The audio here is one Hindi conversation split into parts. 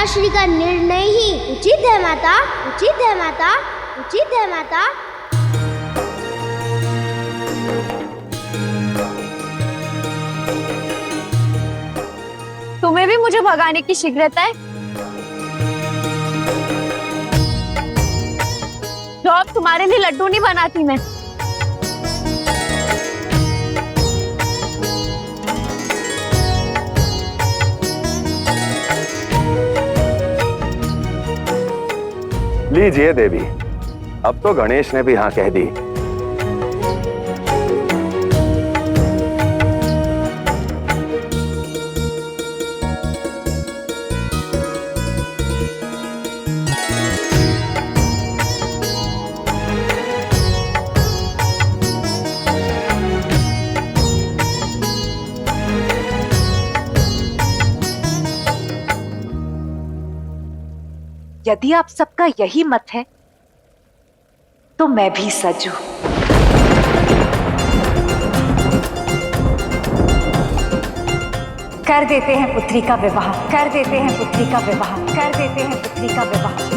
पिताश्री का निर्णय ही उचित है माता, उचित है माता, उचित है माता। तुम्हें भी मुझे भगाने की शीघ्रता है? जो अब तुम्हारे लिए लड्डू नहीं बनाती मैं। लीजिए देवी, अब तो गणेश ने भी हाँ कह दी। यदि आप सबका यही मत है तो मैं भी सज हूं। कर देते हैं पुत्री का विवाह, कर देते हैं पुत्री का विवाह, कर देते हैं पुत्री का विवाह।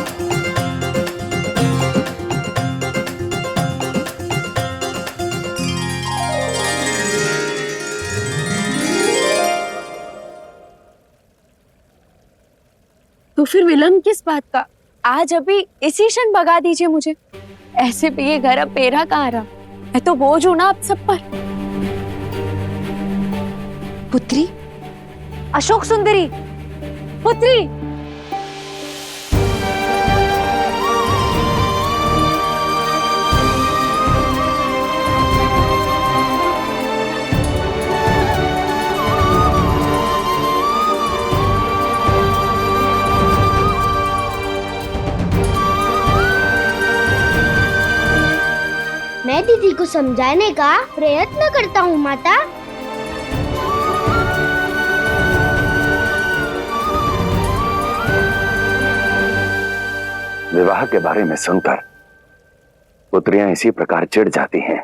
तो फिर विलंब किस बात का? आज अभी इसी क्षण भगा दीजिए मुझे। ऐसे भी ये घर अब मेरा कहाँ रहा? मैं तो बोझ हूं ना आप सब पर। पुत्री, अशोक सुंदरी, पुत्री। मैं दीदी को समझाने का प्रयत्न करता हूँ माता। विवाह के बारे में सुनकर पुत्रियां इसी प्रकार चिढ़ जाती हैं।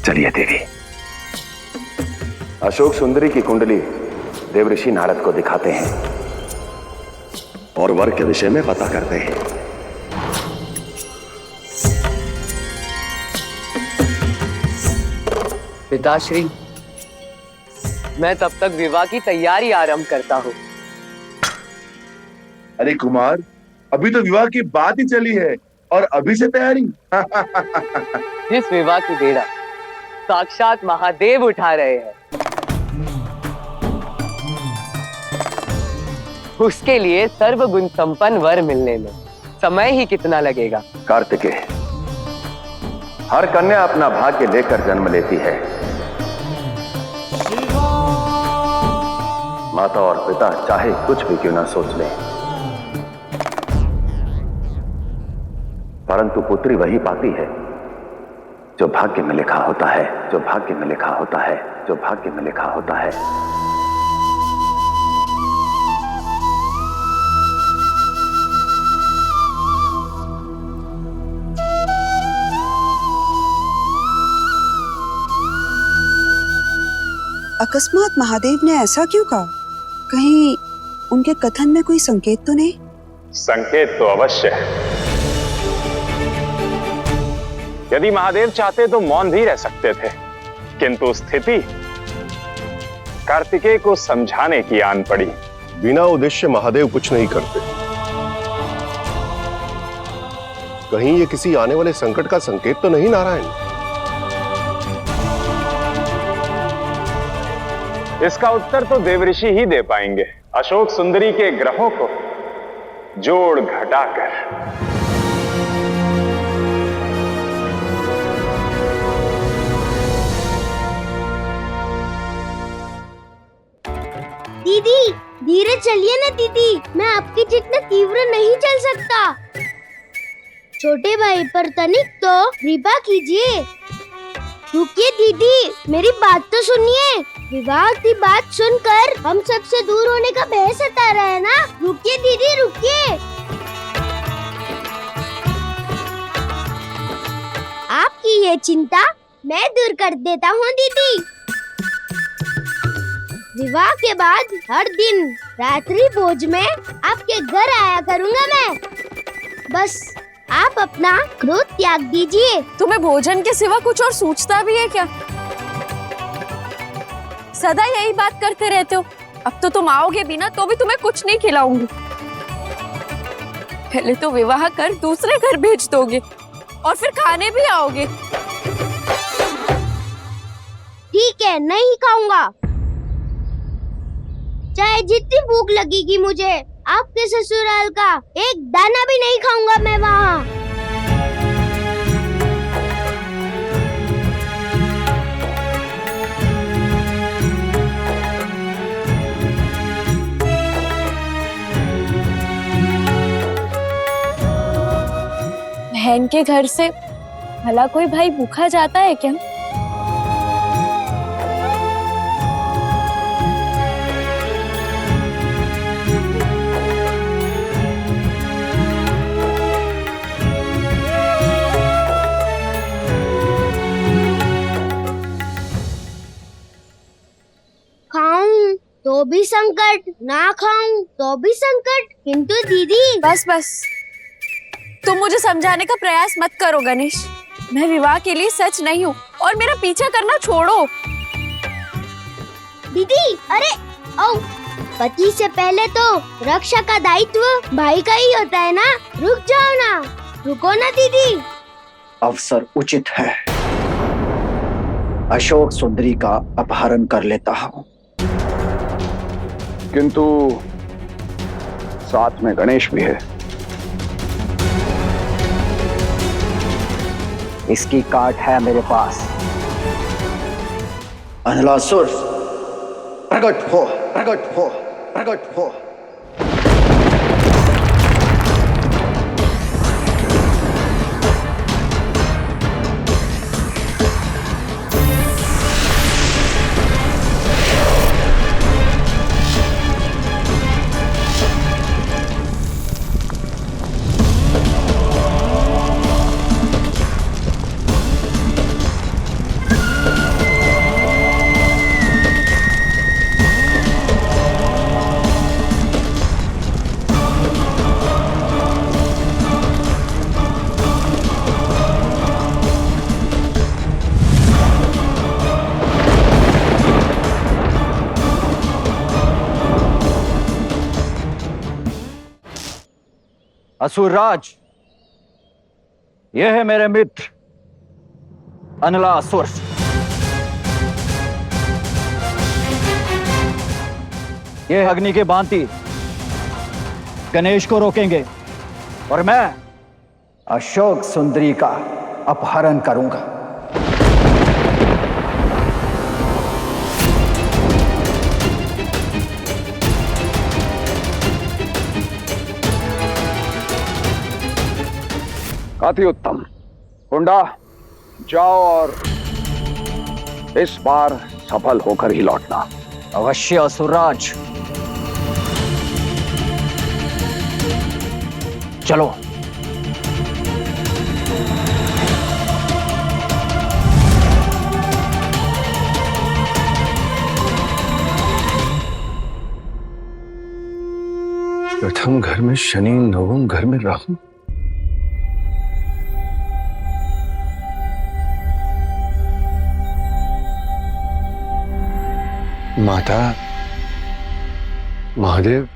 चलिए देवी, अशोक सुंदरी की कुंडली देवऋषि नारद को दिखाते हैं और वर के विषय में पता करते हैं। पिताश्री, मैं तब तक विवाह की तैयारी आरंभ करता हूँ। अरे कुमार, अभी तो विवाह की बात ही चली है और अभी से तैयारी। इस विवाह की बेड़ा साक्षात महादेव उठा रहे हैं। उसके लिए सर्वगुण संपन्न वर मिलने में समय ही कितना लगेगा? कार्तिकेय, हर कन्या अपना भाग्य लेकर जन्म लेती है। माता और पिता चाहे कुछ भी क्यों ना सोच लें, परंतु पुत्री वही पाती है जो भाग्य में लिखा होता है, जो भाग्य में लिखा होता है, जो भाग्य में लिखा होता है। अकस्मात महादेव ने ऐसा क्यों कहा? कहीं उनके कथन में कोई संकेत तो नहीं? संकेत तो अवश्य है। यदि महादेव चाहते तो मौन भी रह सकते थे, किंतु स्थिति कार्तिकेय को समझाने की आन पड़ी। बिना उद्देश्य महादेव कुछ नहीं करते। कहीं ये किसी आने वाले संकट का संकेत तो नहीं नारायण? इसका उत्तर तो देवऋषि ही दे पाएंगे, अशोक सुंदरी के ग्रहों को जोड़ घटाकर। दीदी, धीरे चलिए ना दीदी, मैं आपके जितना तीव्र नहीं चल सकता। छोटे भाई पर तनिक तो कृपा कीजिए। रुकिए दीदी, मेरी बात तो सुनिए। विवाह की बात सुनकर हम सबसे दूर होने का भय सता रहा है ना। रुकिए दीदी, रुकिए। आपकी ये चिंता मैं दूर कर देता हूँ दीदी। विवाह के बाद हर दिन रात्रि भोज में आपके घर आया करूँगा मैं। बस आप अपना क्रोध त्याग दीजिए। तुम्हें भोजन के सिवा कुछ और सूझता भी है क्या? सदा यही बात करते रहते हो। अब तो तुम आओगे भी ना तो भी तुम्हें कुछ नहीं खिलाऊंगी। पहले तो विवाह कर दूसरे घर भेज दोगे और फिर खाने भी आओगे। ठीक है, नहीं खाऊंगा। चाहे जितनी भूख लगेगी मुझे, आपके ससुराल का एक दाना भी नहीं खाऊंगा मैं वहाँ। बहन के घर से भला कोई भाई भूखा जाता है क्या? खाऊं तो भी संकट, ना खाऊं तो भी संकट। किंतु दीदी, बस बस, तुम मुझे समझाने का प्रयास मत करो गणेश। मैं विवाह के लिए सच नहीं हूँ और मेरा पीछा करना छोड़ो। दीदी, अरे आओ। पति से पहले तो रक्षा का दायित्व भाई का ही होता है ना। रुक जाओ ना, रुको ना दीदी। अवसर उचित है, अशोक सुंदरी का अपहरण कर लेता हूँ। किंतु साथ में गणेश भी है। इसकी काट है मेरे पास। अनलासुर, प्रकट हो, प्रकट हो, प्रकट हो। असुरराज, यह है मेरे मित्र अनलासुर। यह अग्नि के भांति गणेश को रोकेंगे और मैं अशोक सुंदरी का अपहरण करूंगा। अति उत्तम। हुंडा, जाओ और इस बार सफल होकर ही लौटना। अवश्य असुरराज। चलो। प्रथम घर में शनि, नवम घर में राहु। माता, महादेव,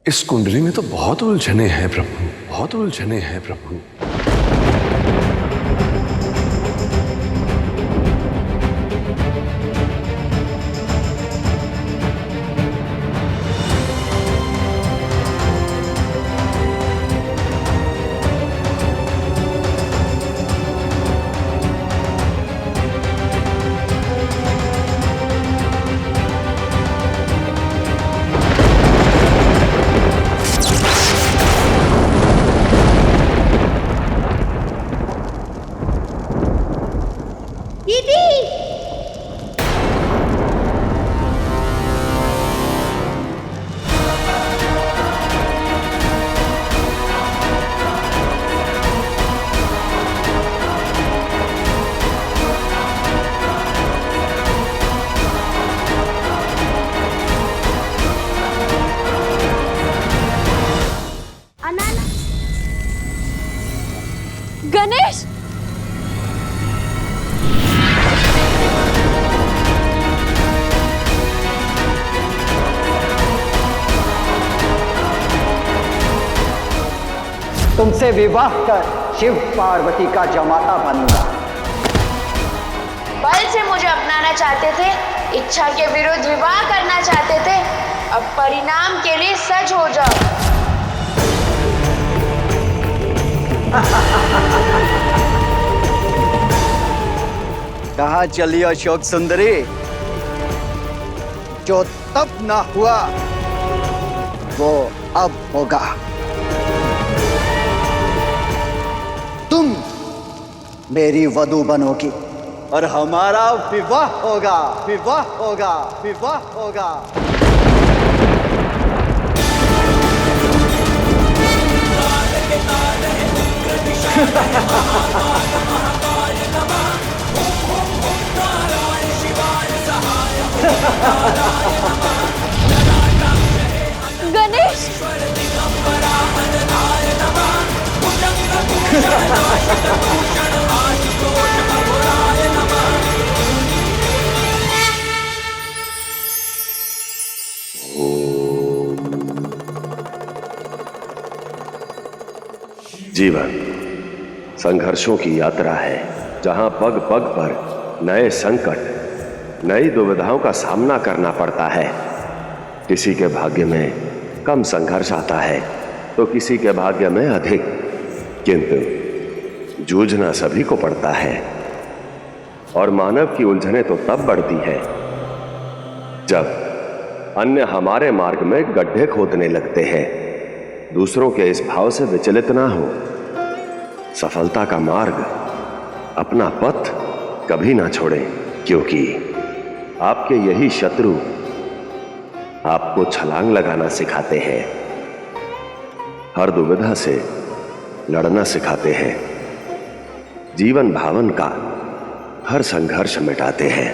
इस कुंडली में तो बहुत उलझने हैं प्रभु, बहुत उलझने हैं प्रभु। गणेश, तुमसे विवाह कर शिव पार्वती का जमाता बनूंगा। बल से मुझे अपनाना चाहते थे, इच्छा के विरुद्ध विवाह करना चाहते थे, अब परिणाम के लिए सच हो जाओ। कहाँ चली अशोक सुंदरी? जो तब ना हुआ वो अब होगा। तुम मेरी वधू बनोगी और हमारा विवाह होगा, विवाह होगा, विवाह होगा। गणेश, जीवन संघर्षों की यात्रा है, जहां पग पग पर नए संकट, नई दुविधाओं का सामना करना पड़ता है। किसी के भाग्य में कम संघर्ष आता है तो किसी के भाग्य में अधिक, किंतु जूझना सभी को पड़ता है। और मानव की उलझनें तो तब बढ़ती है जब अन्य हमारे मार्ग में गड्ढे खोदने लगते हैं। दूसरों के इस भाव से विचलित ना हो। सफलता का मार्ग, अपना पथ कभी ना छोड़ें, क्योंकि आपके यही शत्रु आपको छलांग लगाना सिखाते हैं, हर दुविधा से लड़ना सिखाते हैं, जीवन भावन का हर संघर्ष मिटाते हैं।